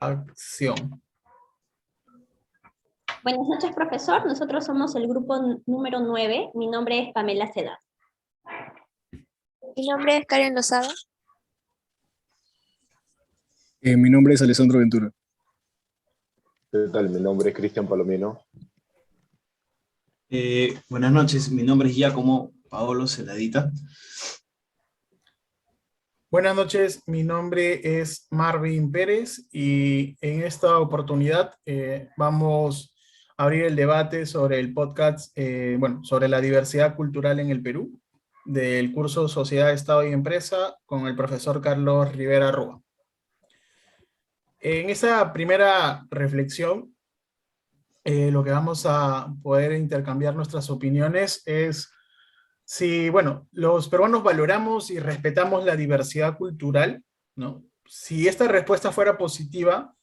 acción. Buenas noches, profesor. Nosotros somos el grupo número 9. Mi nombre es Pamela Seda. Mi nombre es Karen Lozada. Mi nombre es Alessandro Ventura. ¿Qué tal? Mi nombre es Cristian Palomino. Buenas noches, mi nombre es Giacomo Paolo Celadita. Buenas noches, mi nombre es Marvin Pérez y en esta oportunidad vamos a abrir el debate sobre el podcast, sobre la diversidad cultural en el Perú, del curso Sociedad, Estado y Empresa con el profesor Carlos Rivera Rúa. En esa primera reflexión, lo que vamos a poder intercambiar nuestras opiniones es si, los peruanos valoramos y respetamos la diversidad cultural, ¿no? Si esta respuesta fuera positiva,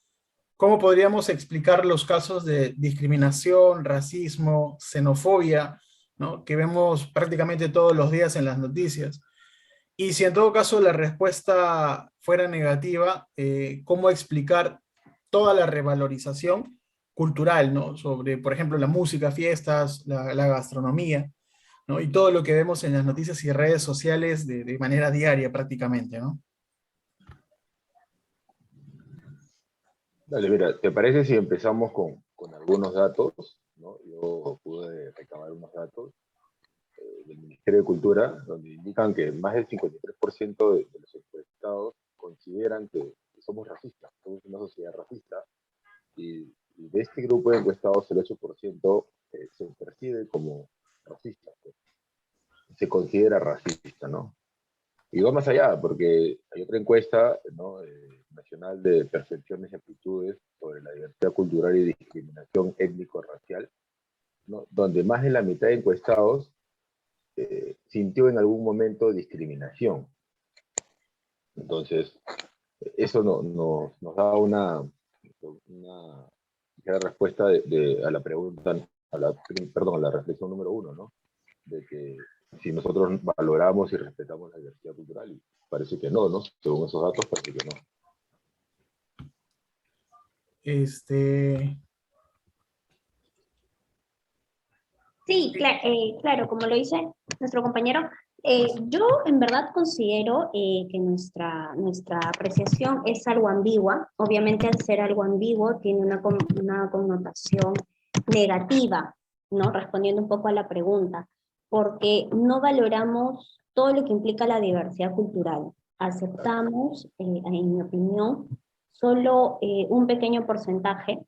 ¿cómo podríamos explicar los casos de discriminación, racismo, xenofobia, ¿no?, que vemos prácticamente todos los días en las noticias? Y si en todo caso la respuesta fuera negativa, ¿cómo explicar toda la revalorización cultural, ¿no?, sobre, por ejemplo, la música, fiestas, la gastronomía, ¿no?, y todo lo que vemos en las noticias y redes sociales de manera diaria prácticamente, ¿no? Dale, mira, ¿te parece si empezamos con algunos datos, ¿no? Yo pude recabar unos datos del Ministerio de Cultura, donde indican que más del 53% de los encuestados consideran que somos racistas, somos una sociedad racista, y de este grupo de encuestados el 8% se percibe como racista, pues, se considera racista, ¿no? Y va más allá, porque hay otra encuesta, ¿no?, nacional de percepciones y aptitudes sobre la diversidad cultural y discriminación étnico-racial, ¿no?, donde más de la mitad de encuestados sintió en algún momento discriminación. Entonces, eso nos da una respuesta a la pregunta, a la reflexión número 1, ¿no?, de que si nosotros valoramos y respetamos la diversidad cultural, y parece que no, ¿no? Según esos datos, parece que no. Sí, claro, como lo dice nuestro compañero, yo en verdad considero que nuestra apreciación es algo ambigua. Obviamente, al ser algo ambiguo tiene una connotación negativa, ¿no? Respondiendo un poco a la pregunta, porque no valoramos todo lo que implica la diversidad cultural. Aceptamos, en mi opinión, solo un pequeño porcentaje.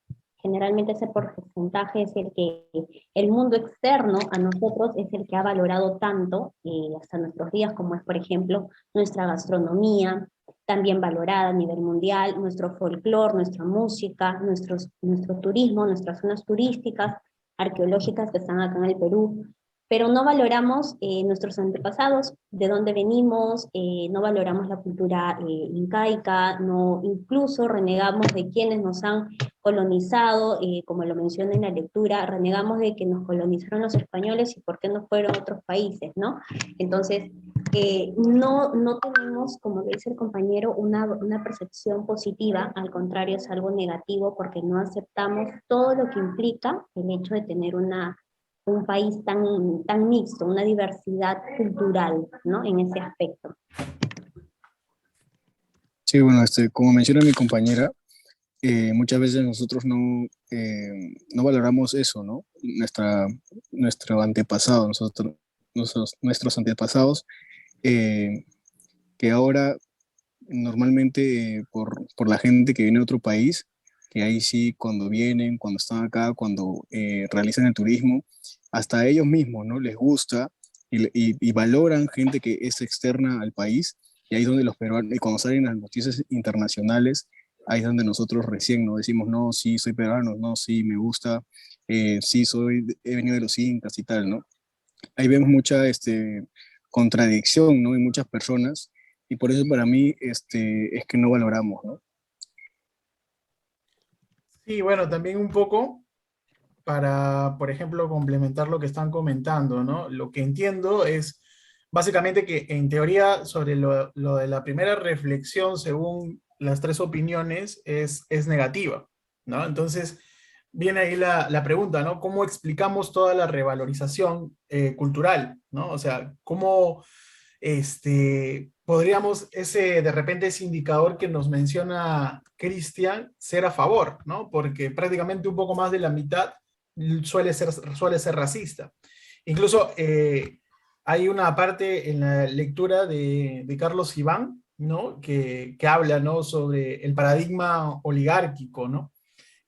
Generalmente ese porcentaje es el que el mundo externo a nosotros es el que ha valorado tanto hasta nuestros días, como es, por ejemplo, nuestra gastronomía, también valorada a nivel mundial, nuestro folclore, nuestra música, nuestro turismo, nuestras zonas turísticas, arqueológicas que están acá en el Perú, pero no valoramos nuestros antepasados, de dónde venimos, no valoramos la cultura incaica, no, incluso renegamos de quienes nos han colonizado, como lo menciona en la lectura, renegamos de que nos colonizaron los españoles y por qué no fueron otros países, ¿no? Entonces, no tenemos, como dice el compañero, una percepción positiva, al contrario es algo negativo porque no aceptamos todo lo que implica el hecho de tener un país tan mixto, una diversidad cultural, ¿no?, en ese aspecto. Sí, bueno, como menciona mi compañera, muchas veces nosotros no valoramos eso, ¿no? Nuestro antepasado, nuestros antepasados, que ahora normalmente por la gente que viene de otro país, que ahí sí, cuando vienen, cuando están acá, cuando realizan el turismo, hasta ellos mismos, ¿no?, les gusta y valoran gente que es externa al país, y ahí es donde los peruanos, y cuando salen las noticias internacionales, ahí es donde nosotros recién nos decimos, no, sí, soy peruano, no, sí, me gusta, sí, he venido de los incas y tal, ¿no? Ahí vemos mucha contradicción, ¿no?, en muchas personas, y por eso para mí es que no valoramos, ¿no? Sí, bueno, también un poco para, por ejemplo, complementar lo que están comentando, ¿no? Lo que entiendo es básicamente que en teoría sobre lo de la primera reflexión, según las tres opiniones es negativa, ¿no? Entonces, viene ahí la pregunta, ¿no? ¿Cómo explicamos toda la revalorización cultural, ¿no? O sea, ¿cómo podríamos de repente ese indicador que nos menciona Cristian ser a favor, ¿no? Porque prácticamente un poco más de la mitad suele ser racista. Incluso hay una parte en la lectura de Carlos Iván, ¿no? Que habla, ¿no? Sobre el paradigma oligárquico, ¿no?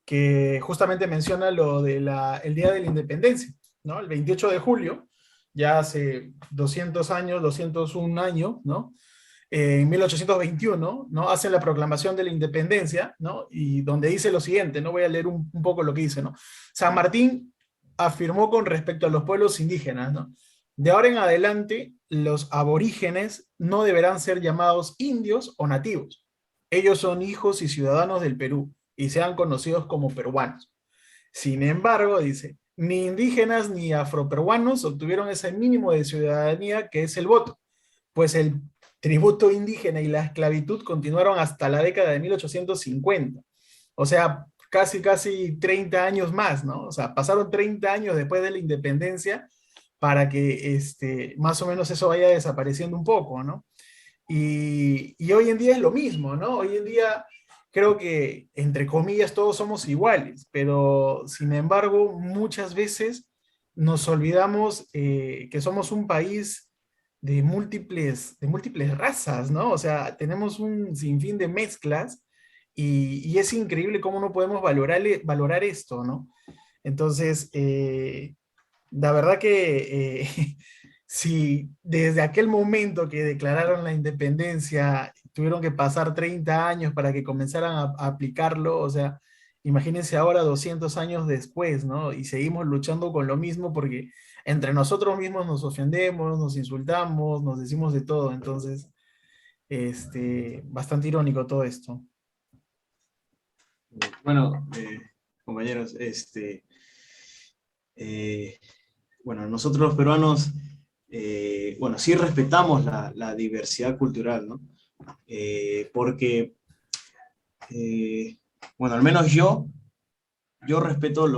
Que justamente menciona lo de el Día de la Independencia, ¿no? El 28 de julio, ya hace 200 años, 201 años, ¿no? En 1821, ¿no? Hacen la proclamación de la independencia, ¿no? Y donde dice lo siguiente, ¿no? Voy a leer un poco lo que dice, ¿no? San Martín afirmó con respecto a los pueblos indígenas, ¿no? De ahora en adelante, los aborígenes no deberán ser llamados indios o nativos. Ellos son hijos y ciudadanos del Perú y sean conocidos como peruanos. Sin embargo, dice, ni indígenas ni afroperuanos obtuvieron ese mínimo de ciudadanía que es el voto, pues el tributo indígena y la esclavitud continuaron hasta la década de 1850. O sea, casi 30 años más, ¿no? O sea, pasaron 30 años después de la independencia para que más o menos eso vaya desapareciendo un poco, ¿no? Y hoy en día es lo mismo, ¿no? Hoy en día creo que, entre comillas, todos somos iguales, pero sin embargo, muchas veces nos olvidamos que somos un país de múltiples razas, ¿no? O sea, tenemos un sinfín de mezclas y es increíble cómo no podemos valorar esto, ¿no? Entonces, la verdad que si desde aquel momento que declararon la independencia tuvieron que pasar 30 años para que comenzaran a aplicarlo, o sea, imagínense ahora 200 años después, ¿no? Y seguimos luchando con lo mismo porque entre nosotros mismos nos ofendemos, nos insultamos, nos decimos de todo, entonces, bastante irónico todo esto. Bueno, compañeros, bueno, nosotros los peruanos, bueno, sí respetamos la diversidad cultural, ¿no? Porque, bueno, al menos yo respeto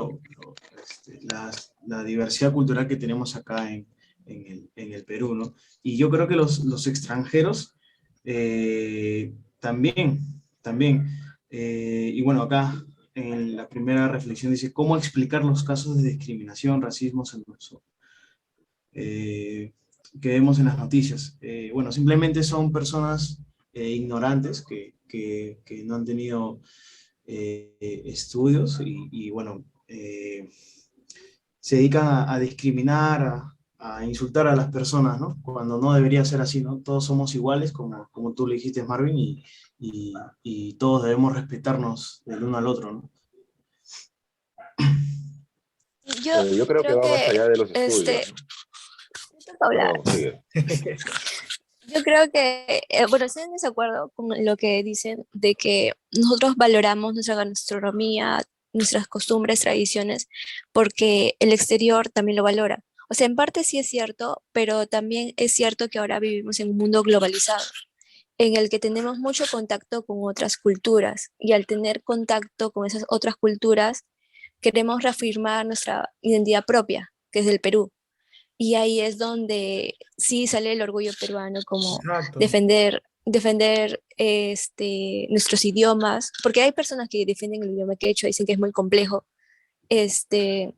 la diversidad cultural que tenemos acá en el Perú, ¿no? Y yo creo que los extranjeros también. Y bueno, acá en la primera reflexión dice, ¿cómo explicar los casos de discriminación, racismo, xenofobia que vemos en las noticias? Bueno, simplemente son personas ignorantes que no han tenido estudios y bueno, se dedican a discriminar, a insultar a las personas, ¿no? Cuando no debería ser así, ¿no? Todos somos iguales, como tú le dijiste, Marvin, y todos debemos respetarnos del uno al otro, ¿no? Yo creo que creo va más que allá de los estudios, ¿no? toca hablar. Perdón, sigue. Yo creo que, bueno, estoy en desacuerdo con lo que dicen de que nosotros valoramos nuestra gastronomía, nuestras costumbres, tradiciones, porque el exterior también lo valora. O sea, en parte sí es cierto, pero también es cierto que ahora vivimos en un mundo globalizado, en el que tenemos mucho contacto con otras culturas, y al tener contacto con esas otras culturas, queremos reafirmar nuestra identidad propia, que es del Perú. Y ahí es donde sí sale el orgullo peruano, como Exacto. defender nuestros idiomas, porque hay personas que defienden el idioma quechua, dicen que es muy complejo, este,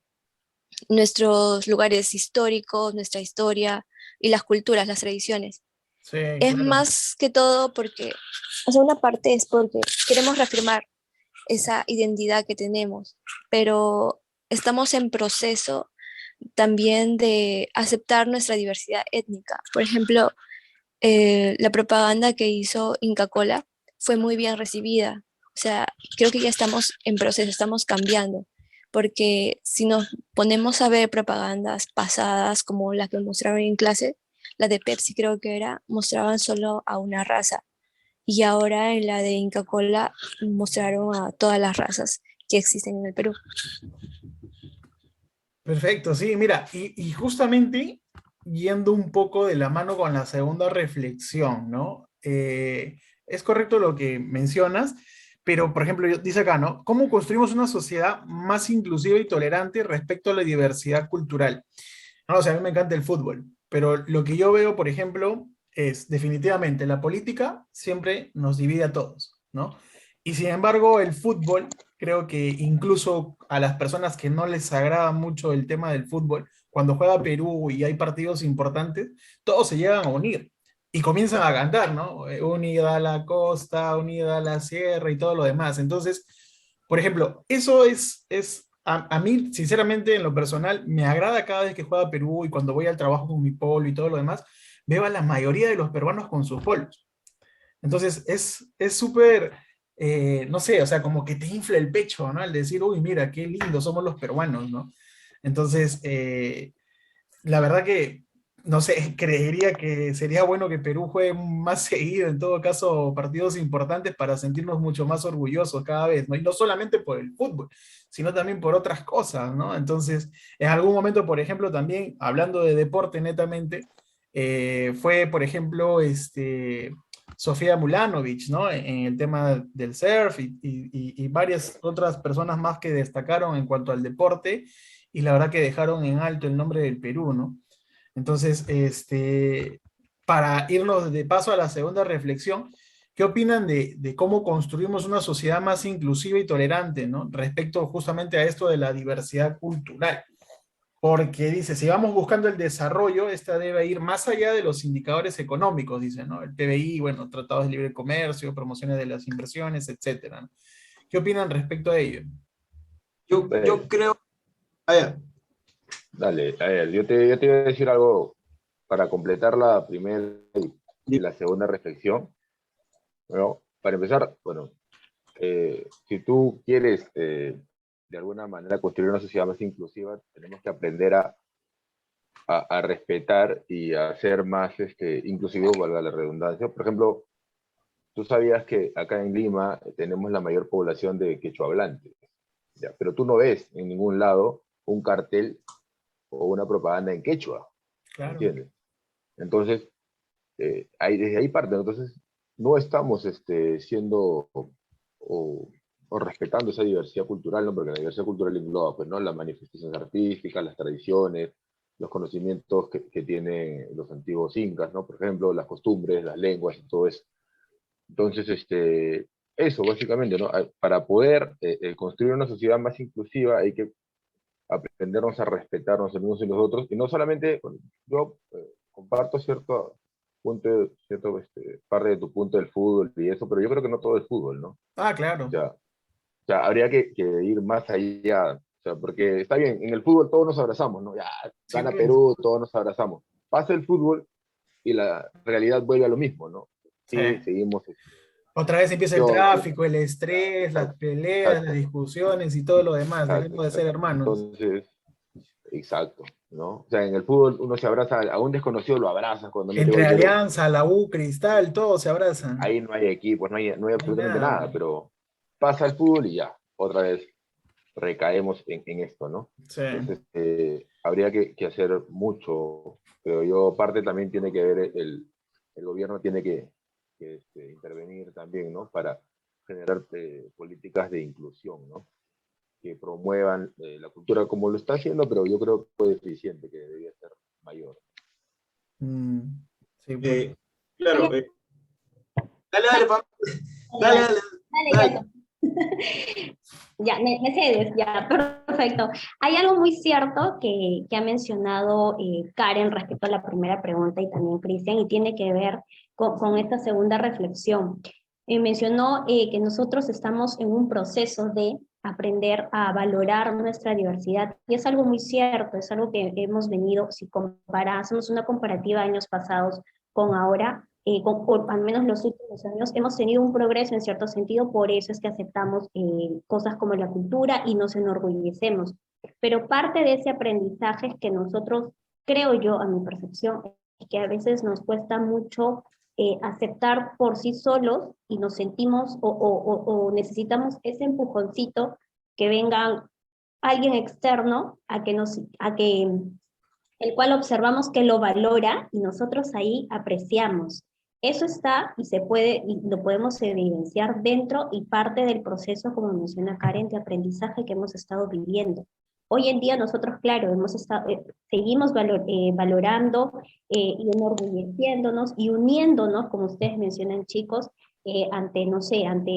nuestros lugares históricos, nuestra historia y las culturas, las tradiciones. Sí, Es claro. más que todo porque, o sea, una parte es porque queremos reafirmar esa identidad que tenemos, pero estamos en proceso también de aceptar nuestra diversidad étnica. Por ejemplo, la propaganda que hizo Inca Kola fue muy bien recibida. O sea, creo que ya estamos en proceso, estamos cambiando, porque si nos ponemos a ver propagandas pasadas como las que mostraron en clase, la de Pepsi creo que era, mostraban solo a una raza. Y ahora en la de Inca Kola mostraron a todas las razas que existen en el Perú. Perfecto, sí, mira, y justamente yendo un poco de la mano con la segunda reflexión, ¿no? es correcto lo que mencionas, pero por ejemplo, dice acá, ¿no? ¿Cómo construimos una sociedad más inclusiva y tolerante respecto a la diversidad cultural? No, o sea, a mí me encanta el fútbol, pero lo que yo veo, por ejemplo, es definitivamente la política siempre nos divide a todos, ¿no? Y sin embargo, el fútbol, creo que incluso a las personas que no les agrada mucho el tema del fútbol, cuando juega Perú y hay partidos importantes, todos se llegan a unir y comienzan a cantar, ¿no? Unida la costa, unida la sierra y todo lo demás. Entonces, por ejemplo, eso es a mí, sinceramente, en lo personal, me agrada cada vez que juega Perú y cuando voy al trabajo con mi polo y todo lo demás, veo a la mayoría de los peruanos con sus polos. Entonces, es súper, no sé, o sea, como que te infla el pecho, ¿no? Al decir, uy, mira, qué lindos somos los peruanos, ¿no? Entonces, la verdad que, no sé, creería que sería bueno que Perú juegue más seguido, en todo caso, partidos importantes para sentirnos mucho más orgullosos cada vez, ¿no? Y no solamente por el fútbol, sino también por otras cosas, ¿no? Entonces, en algún momento, por ejemplo, también, hablando de deporte netamente, fue, por ejemplo, Sofía Mulanovic, ¿no? En el tema del surf y varias otras personas más que destacaron en cuanto al deporte, y la verdad que dejaron en alto el nombre del Perú, ¿no? Entonces, para irnos de paso a la segunda reflexión, ¿qué opinan de cómo construimos una sociedad más inclusiva y tolerante, ¿no? Respecto justamente a esto de la diversidad cultural? Porque dice, si vamos buscando el desarrollo, esta debe ir más allá de los indicadores económicos, dice, ¿no? El PBI, bueno, tratados de libre comercio, promociones de las inversiones, etcétera, ¿no? ¿Qué opinan respecto a ello? Yo creo... Ah, ya. Dale, a ver, yo te iba a decir algo para completar la primera y la segunda reflexión. Bueno, para empezar, bueno, si tú quieres de alguna manera construir una sociedad más inclusiva, tenemos que aprender a respetar y a ser más inclusivos, valga la redundancia. Por ejemplo, tú sabías que acá en Lima tenemos la mayor población de quechua hablantes, ¿ya? Pero tú no ves en ningún lado un cartel o una propaganda en quechua, ¿me Claro. entiendes? Entonces, desde ahí parte. Entonces, no estamos siendo o respetando esa diversidad cultural, ¿no? Porque la diversidad cultural engloba, pues, ¿no? Las manifestaciones artísticas, las tradiciones, los conocimientos que tienen los antiguos incas, ¿no? Por ejemplo, las costumbres, las lenguas y todo eso. Entonces, eso básicamente, ¿no? Para poder construir una sociedad más inclusiva hay que aprendernos a respetarnos los unos y los otros, y no solamente, bueno, yo comparto cierto parte de tu punto del fútbol y eso, pero yo creo que no todo es fútbol, ¿no? Ah, claro. O sea, habría que ir más allá, o sea, porque está bien, en el fútbol todos nos abrazamos, ¿no? Ya, Sí, gana pues. Perú, todos nos abrazamos. Pasa el fútbol y la realidad vuelve a lo mismo, ¿no? Sí. Sí, seguimos. Otra vez empieza el tráfico, el estrés, las peleas, las Exacto, discusiones y todo lo demás, exacto, dejemos de ser exacto. hermanos. Entonces, exacto, ¿no? O sea, en el fútbol uno se abraza, a un desconocido lo abrazas cuando mete Entre gol, pero Alianza, la U, Cristal, todos se abrazan. ahí no hay equipos, no hay No hay absolutamente nada. nada, pero pasa el fútbol y ya, otra vez recaemos en esto, ¿no? Sí. Entonces, habría que hacer mucho, pero yo, parte también tiene que ver, el gobierno tiene que intervenir también, ¿no? Para generar políticas de inclusión, ¿no? Que promuevan la cultura como lo está haciendo, pero yo creo que fue deficiente, que debería ser mayor. Mm, sí, pues. Claro. Dale, Pam. Dale. Ya. Ya, me cedes, ya, perfecto. Hay algo muy cierto que ha mencionado Karen respecto a la primera pregunta y también Cristian, y tiene que ver con esta segunda reflexión. Mencionó que nosotros estamos en un proceso de aprender a valorar nuestra diversidad, y es algo muy cierto, es algo que hemos venido, si hacemos una comparativa de años pasados con ahora, con al menos los últimos años, hemos tenido un progreso en cierto sentido, por eso es que aceptamos cosas como la cultura y nos enorgullecemos. Pero parte de ese aprendizaje es que nosotros, creo yo, a mi percepción, es que a veces nos cuesta mucho aceptar por sí solos y nos sentimos o necesitamos ese empujoncito que venga alguien externo a que el cual observamos que lo valora y nosotros ahí apreciamos. Eso está y se puede, y lo podemos evidenciar dentro y parte del proceso, como menciona Karen, de aprendizaje que hemos estado viviendo. Hoy en día nosotros, claro, seguimos valorando y enorgulleciéndonos y uniéndonos, como ustedes mencionan, chicos, ante, no sé, ante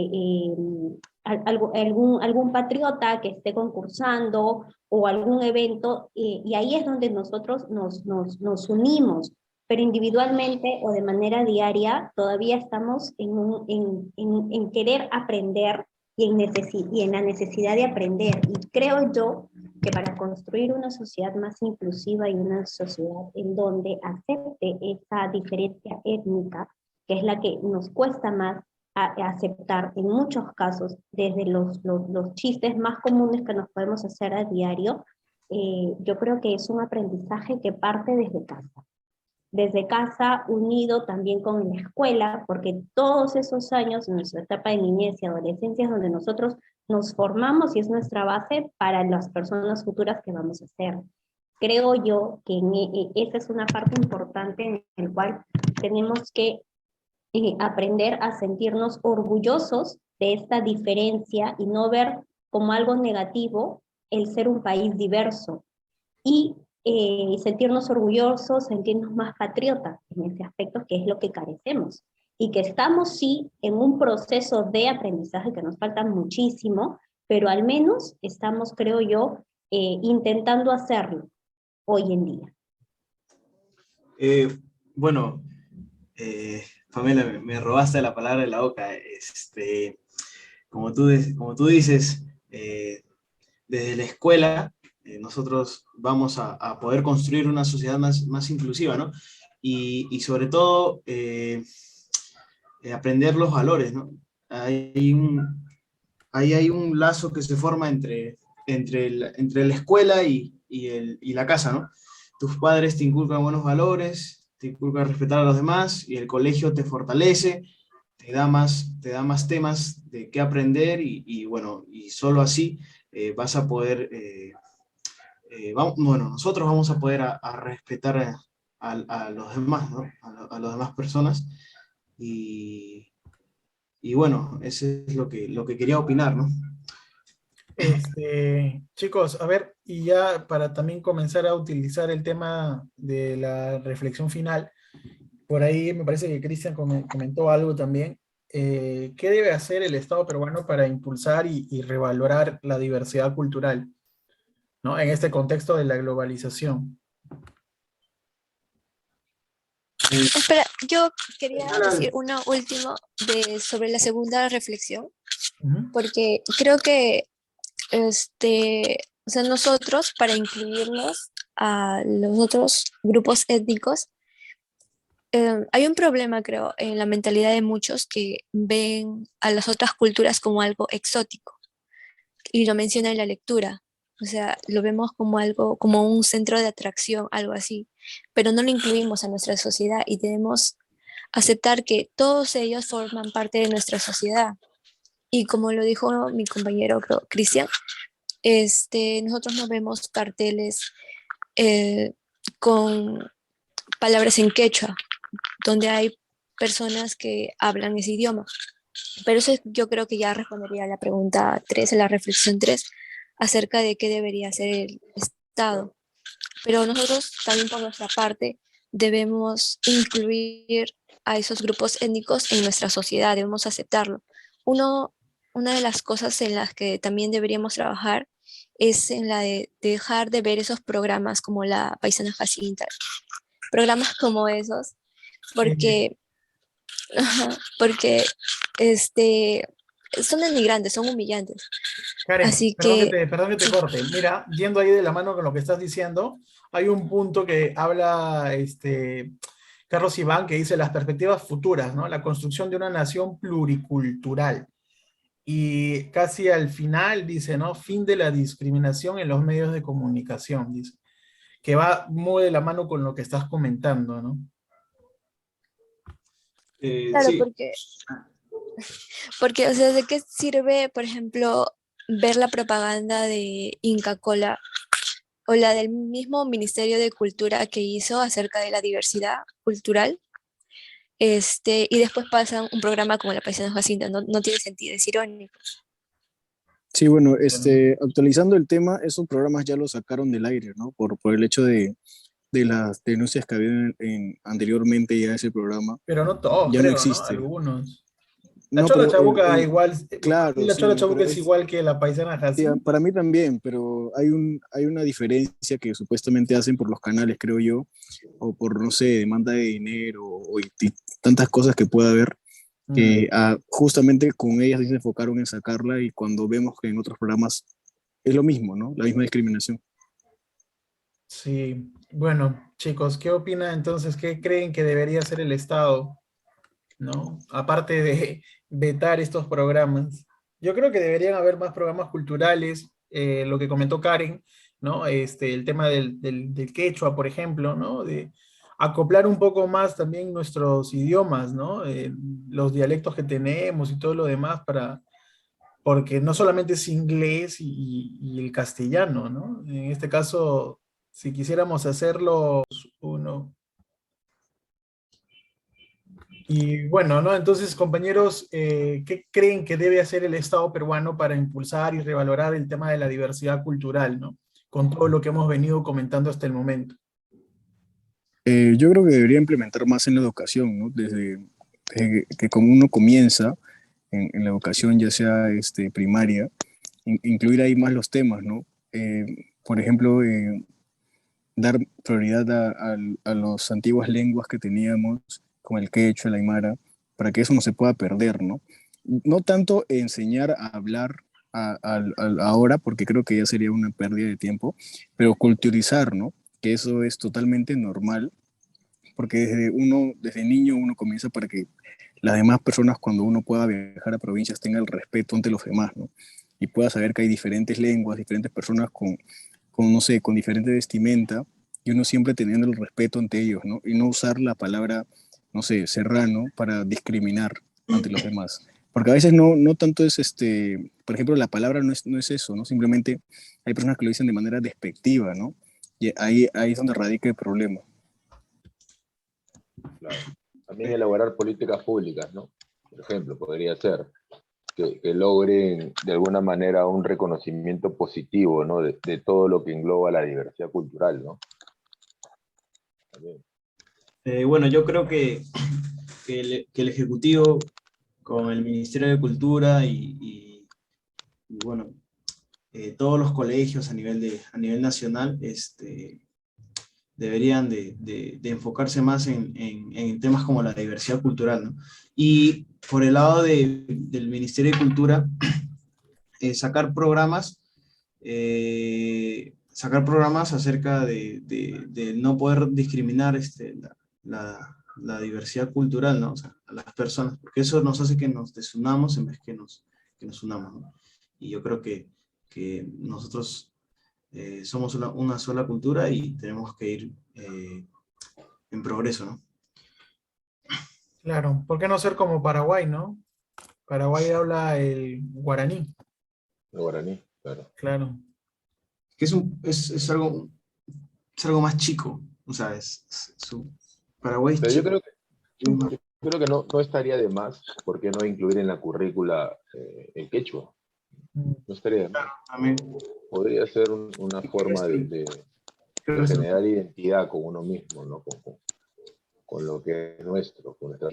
algún patriota que esté concursando o algún evento, y ahí es donde nosotros nos unimos, pero individualmente o de manera diaria todavía estamos en querer aprender y en la necesidad de aprender. Y creo yo que para construir una sociedad más inclusiva y una sociedad en donde acepte esa diferencia étnica, que es la que nos cuesta más aceptar en muchos casos, desde los chistes más comunes que nos podemos hacer a diario, yo creo que es un aprendizaje que parte desde casa, unido también con la escuela, porque todos esos años en nuestra etapa de niñez y adolescencia es donde nosotros nos formamos y es nuestra base para las personas futuras que vamos a ser. Creo yo que esa es una parte importante en la cual tenemos que aprender a sentirnos orgullosos de esta diferencia y no ver como algo negativo el ser un país diverso. Y sentirnos orgullosos, sentirnos más patriotas en ese aspecto, que es lo que carecemos. Y que estamos, sí, en un proceso de aprendizaje que nos falta muchísimo, pero al menos estamos, creo yo, intentando hacerlo hoy en día. Bueno, Pamela, me robaste la palabra de la boca. Como tú dices, desde la escuela nosotros vamos a poder construir una sociedad más inclusiva, ¿no? Y sobre todo aprender los valores, ¿no? Ahí hay un lazo que se forma entre la escuela y la casa, ¿no? Tus padres te inculcan buenos valores, te inculcan respetar a los demás, y el colegio te fortalece, te da más temas de qué aprender, y bueno, y solo así vas a poder, nosotros vamos a poder a respetar a los demás, ¿no? A las demás personas, y bueno, eso es lo que quería opinar, ¿no? Chicos, a ver, y ya para también comenzar a utilizar el tema de la reflexión final, por ahí me parece que Cristian comentó algo también. ¿Qué debe hacer el Estado peruano para impulsar y revalorar la diversidad cultural, ¿no? En este contexto de la globalización? Espera, yo quería decir uno último sobre la segunda reflexión, porque creo que o sea, nosotros, para incluirnos a los otros grupos étnicos, hay un problema, creo, en la mentalidad de muchos que ven a las otras culturas como algo exótico, y lo menciona en la lectura. O sea, lo vemos como algo, como un centro de atracción, algo así, pero no lo incluimos a nuestra sociedad y debemos aceptar que todos ellos forman parte de nuestra sociedad. Y como lo dijo mi compañero, creo, Cristian, nosotros no vemos carteles eh, con palabras en quechua, donde hay personas que hablan ese idioma. Pero eso yo creo que ya respondería a la pregunta 3, a la reflexión 3, acerca de qué debería hacer el Estado. Pero nosotros también por nuestra parte debemos incluir a esos grupos étnicos en nuestra sociedad, debemos aceptarlo. Una de las cosas en las que también deberíamos trabajar es en la de dejar de ver esos programas como la Paisana Jacinta, programas como esos, porque, porque son denigrantes, son humillantes. Karen, Así que, perdón que te corte. Mira, yendo ahí de la mano con lo que estás diciendo, hay un punto que habla Carlos Iván, que dice las perspectivas futuras, ¿no? La construcción de una nación pluricultural. Y casi al final dice, ¿no? Fin de la discriminación en los medios de comunicación, dice. Que va muy de la mano con lo que estás comentando, ¿no? claro, Sí, porque, o sea, ¿de qué sirve, por ejemplo, ver la propaganda de Inca Kola o la del mismo Ministerio de Cultura que hizo acerca de la diversidad cultural? y después pasan un programa como La Paisana Jacinta, no tiene sentido, es irónico. Sí, bueno, actualizando el tema, esos programas ya los sacaron del aire, ¿no? Por el hecho de las denuncias que había anteriormente ya ese programa, Pero no todos, ya no creo, ¿no? existe. Algunos. La No, Chola pero Chabuca igual, para mí claro, la Chola sí, Chabuca pero es igual que la paisana sí, Jacinta. para mí también, pero hay una diferencia que supuestamente hacen por los canales, creo yo, o por, no sé, demanda de dinero, y tantas cosas que pueda haber, que justamente con ellas se enfocaron en sacarla, y cuando vemos que en otros programas es lo mismo, ¿no? La misma discriminación. Sí, bueno, chicos, ¿qué opinan entonces? ¿Qué creen que debería hacer el Estado, ¿no? Aparte de vetar estos programas. Yo creo que deberían haber más programas culturales, lo que comentó Karen, ¿no? El tema del quechua, por ejemplo, ¿no? De acoplar un poco más también nuestros idiomas, ¿no? Los dialectos que tenemos y todo lo demás porque no solamente es inglés y el castellano, ¿no? En este caso, si quisiéramos hacerlo uno. Y bueno, ¿no? Entonces, compañeros, ¿qué creen que debe hacer el Estado peruano para impulsar y revalorar el tema de la diversidad cultural, ¿no? Con todo lo que hemos venido comentando hasta el momento. Yo creo que debería implementar más en la educación, ¿no? Desde que como uno comienza en la educación, ya sea primaria, incluir ahí más los temas, ¿no? Eh, por ejemplo, dar prioridad a las antiguas lenguas que teníamos, como el quechua, el aymara, para que eso no se pueda perder, ¿no? No tanto enseñar a hablar ahora, porque creo que ya sería una pérdida de tiempo, pero culturizar, ¿no? Que eso es totalmente normal, porque desde niño uno comienza para que las demás personas, cuando uno pueda viajar a provincias, tengan el respeto ante los demás, ¿no? Y pueda saber que hay diferentes lenguas, diferentes personas no sé, con diferente vestimenta, y uno siempre teniendo el respeto ante ellos, ¿no? Y no usar la palabra, no sé, serrano para discriminar ante los demás. Porque a veces no tanto es, por ejemplo, la palabra no es eso, ¿no? Simplemente hay personas que lo dicen de manera despectiva, ¿no? Y ahí es donde radica el problema. Claro. También elaborar políticas públicas, ¿no? Por ejemplo, podría ser que logren de alguna manera un reconocimiento positivo, ¿no? De todo lo que engloba la diversidad cultural, ¿no? También. Bueno, yo creo que el Ejecutivo con el Ministerio de Cultura y bueno, todos los colegios a nivel nacional deberían de enfocarse más en temas como la diversidad cultural, ¿no? Y por el lado del Ministerio de Cultura, sacar programas acerca de no poder discriminar la diversidad cultural, ¿no? O sea, a las personas, porque eso nos hace que nos desunamos en vez que nos unamos, ¿no? Y yo creo que nosotros somos una sola cultura y tenemos que ir en progreso, ¿no? Claro, ¿por qué no ser como Paraguay, ¿no? Paraguay habla el guaraní, El guaraní, claro. claro. Que es algo más chico, o sea, Paraguay es Pero yo chico. creo que, yo creo que no estaría de más, ¿por qué no incluir en la currícula el quechua? No estaría de más. También, Podría ser una forma creo de que es generar identidad con uno mismo, ¿no? Con lo que es nuestro, con nuestra...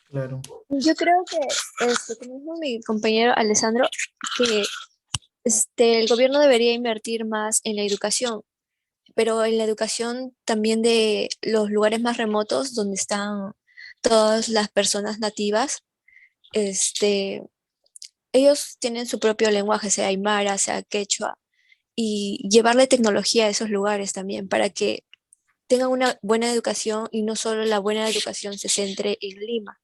Claro. Yo creo que, como dijo mi compañero Alessandro, que el gobierno debería invertir más en la educación, pero en la educación también de los lugares más remotos donde están todas las personas nativas. Ellos tienen su propio lenguaje, sea aymara, sea quechua, y llevarle tecnología a esos lugares también para que tengan una buena educación y no solo la buena educación se centre en Lima.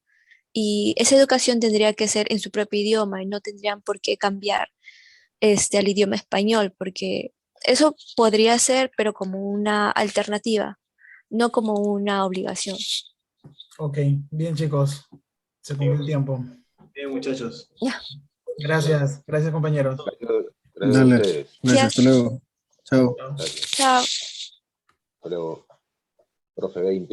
Y esa educación tendría que ser en su propio idioma y no tendrían por qué cambiar al idioma español, porque eso podría ser, pero como una alternativa, no como una obligación. Ok, bien chicos, se cumplió el tiempo. bien, muchachos. Ya, Gracias, gracias compañeros. Gracias a Dale, ustedes. gracias, hasta gracias. luego. Chao. Chao. Gracias. Chao. Hasta luego, profe 20.